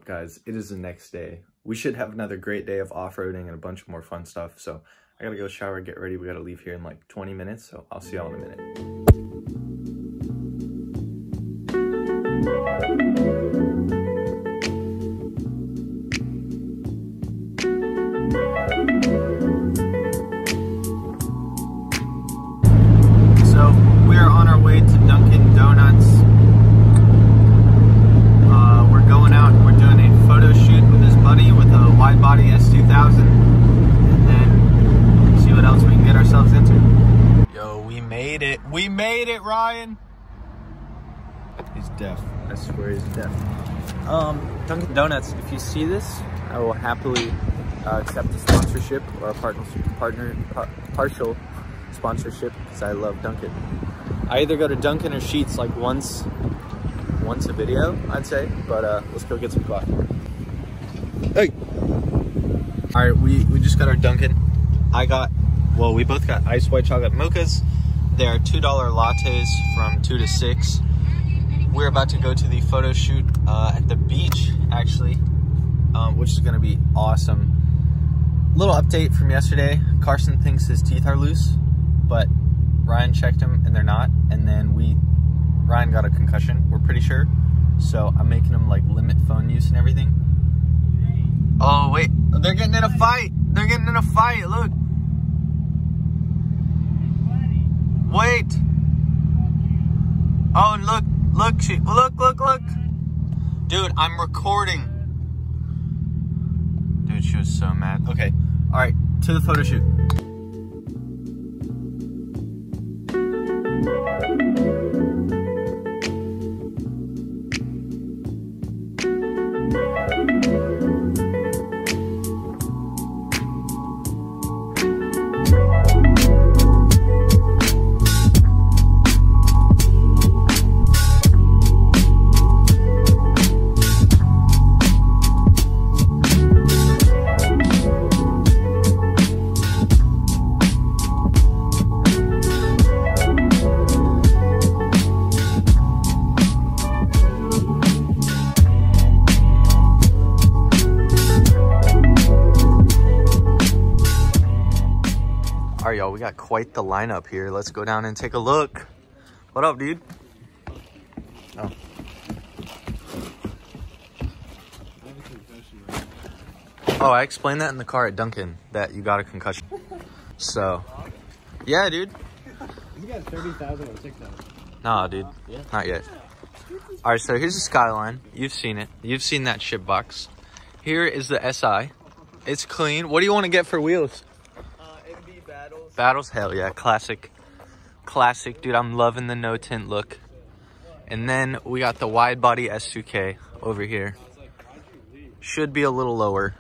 up, guys? It is the next day. We should have another great day of off-roading and a bunch more fun stuff. So I gotta go shower, get ready. We gotta leave here in like 20 minutes. So I'll see y'all in a minute. So we are on our way to Dunkin Donuts. We're going out. We're doing a photo shoot with his buddy with a wide body S2000, and then see what else we can get ourselves into. Yo, we made it. We made it, Ryan. He's deaf. I swear he's deaf. Dunkin Donuts, if you see this, I will happily accept a sponsorship or a partial sponsorship, because I love Dunkin. I either go to Dunkin or Sheetz like once a video, I'd say, but let's go get some coffee. Hey! All right, we just got our Dunkin. We both got ice white chocolate mochas. They are $2 lattes from 2 to 6. We're about to go to the photo shoot at the beach, actually, which is gonna be awesome. Little update from yesterday. Carson thinks his teeth are loose, but Ryan checked them and they're not. And then Ryan got a concussion, we're pretty sure. So I'm making him like limit phone use and everything. Oh wait, they're getting in a fight. They're getting in a fight, look. Wait. Oh, look. Look. Dude, I'm recording. Dude, she was so mad. Okay, all right, to the photo shoot. All right, y'all, we got quite the lineup here. Let's go down and take a look. What up, dude? Oh. Oh, I explained that in the car at Dunkin, that you got a concussion. So, yeah, dude. You got 30,000 or 6,000? Nah, dude, not yet. All right, so here's the Skyline. You've seen it. You've seen that ship box. Here is the SI. It's clean. What do you want to get for wheels? Battles, hell yeah, classic, dude. I'm loving the no tint look. And then we got the wide body S2K over here. Should be a little lower,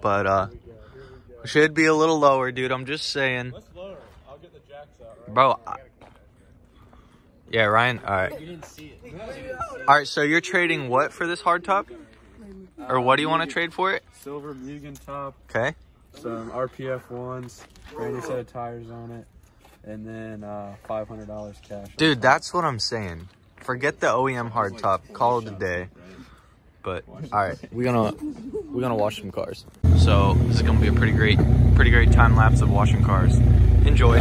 but should be a little lower, dude. I'm just saying. What's lower? I'll get the jacks out, right? Bro. Yeah, Ryan. All right. You didn't see it. All right. So you're trading what for this hard top, or what do you want to trade for it? Silver Mugen top. Okay. Some RPF ones, brand new set of tires on it, and then $500 cash. Dude, that's what I'm saying. Forget the OEM hard top. Call it a day. But all right, we're gonna wash some cars. So this is gonna be a pretty great time lapse of washing cars. Enjoy.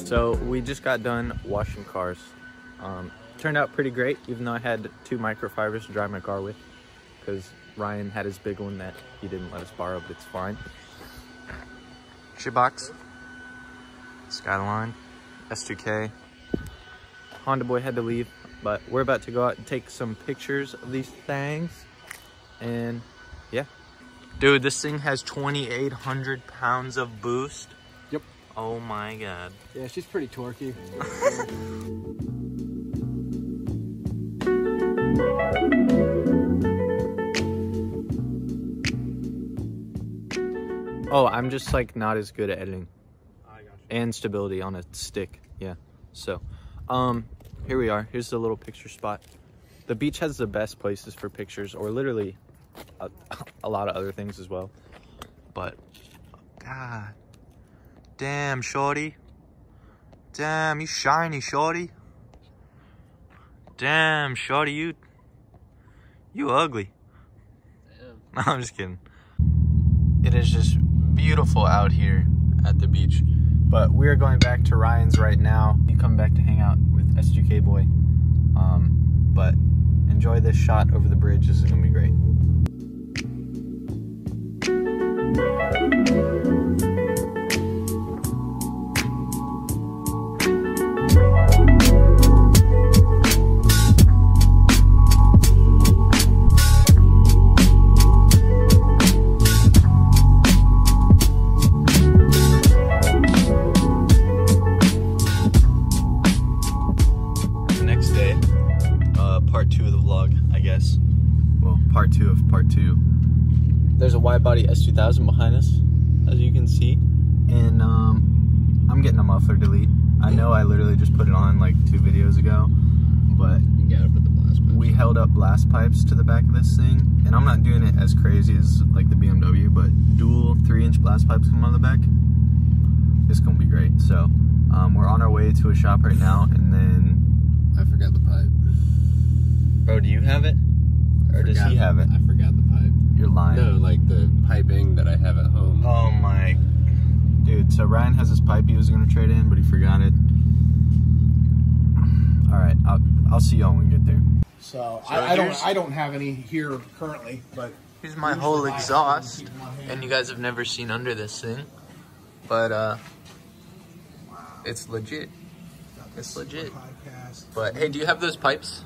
So we just got done washing cars. Turned out pretty great, even though I had 2 microfibers to dry my car with, because Ryan had his big one that he didn't let us borrow, but it's fine. Shitbox, Skyline, S2K. Honda boy had to leave, but we're about to go out and take some pictures of these things. And yeah. Dude, this thing has 2,800 pounds of boost. Yep. Oh my God. Yeah, she's pretty torquey. Oh, I'm just like not as good at editing. I got you. And stability on a stick. Yeah. So, here we are. Here's the little picture spot. The beach has the best places for pictures, or literally a lot of other things as well. But, God. Damn, shorty. Damn, you shiny, shorty. Damn, shorty, you ugly. Damn. No, I'm just kidding. It is just beautiful out here at the beach. But we're going back to Ryan's right now. You come back to hang out with SGK Boy. But enjoy this shot over the bridge. This is gonna be great. Part 2 of the vlog, I guess. Well, part 2 of part 2. There's a wide body S2000 behind us, as you can see, and I'm getting a muffler delete. I know I literally just put it on like 2 videos ago, but You gotta put the blast pipes. we held up blast pipes to the back of this thing, and I'm not doing it as crazy as like the BMW, but dual 3-inch blast pipes come on the back. It's gonna be great. So we're on our way to a shop right now, and then I forgot the pipe. bro, do you have it? Or does he have it? I forgot the pipe. You're lying. No, like the piping that I have at home. Oh my. Dude, so Ryan has his pipe he was going to trade in, but he forgot it. Alright, I'll see y'all when we get there. So I don't have any here currently, but Here's my whole exhaust. And you guys have never seen under this thing. But, it's legit. It's legit. But, hey, do you have those pipes?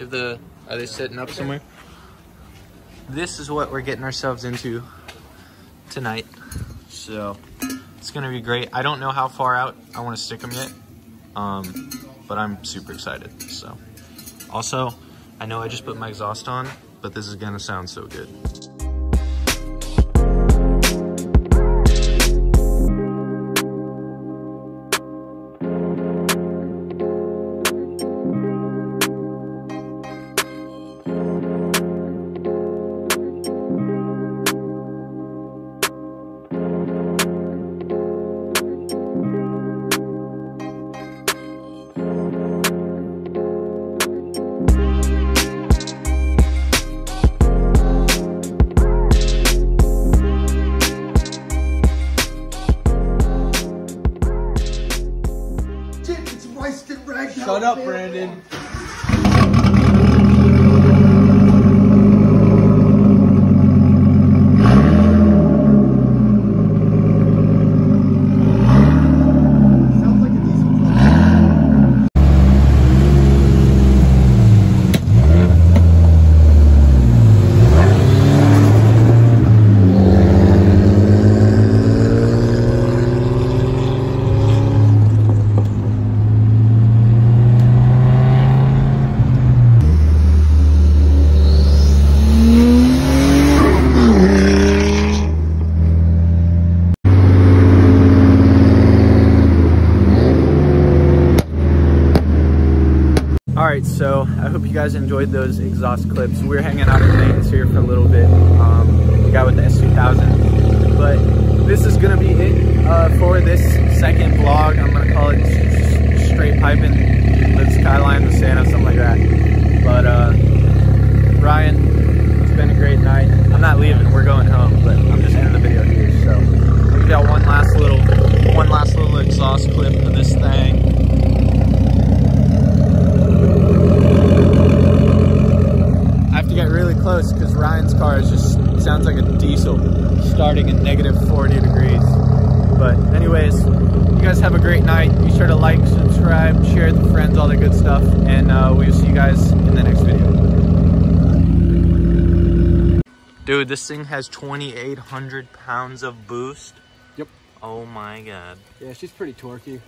Are they sitting up somewhere? This is what we're getting ourselves into tonight. So it's gonna be great. I don't know how far out I want to stick them yet, but I'm super excited. So also, I know I just put my exhaust on, but this is gonna sound so good. shut up, Brandon. Alright, so I hope you guys enjoyed those exhaust clips. We're hanging out at Lane's here for a little bit, the guy with the S2000. But this is going to be it for this second vlog. I'm going to call it Straight Piping the Skyline, the Santa, something like that. But Ryan, it's been a great night. I'm not leaving, we're going home, but I'm just ending the video here. So we got one last little exhaust clip of this thing. I have to get really close because Ryan's car is just sounds like a diesel starting at -40 degrees. But anyways, you guys have a great night. Be sure to like, subscribe, share it with friends, all that good stuff, and we'll see you guys in the next video. Dude, this thing has 2,800 pounds of boost. Yep. Oh my god. Yeah, she's pretty torquey.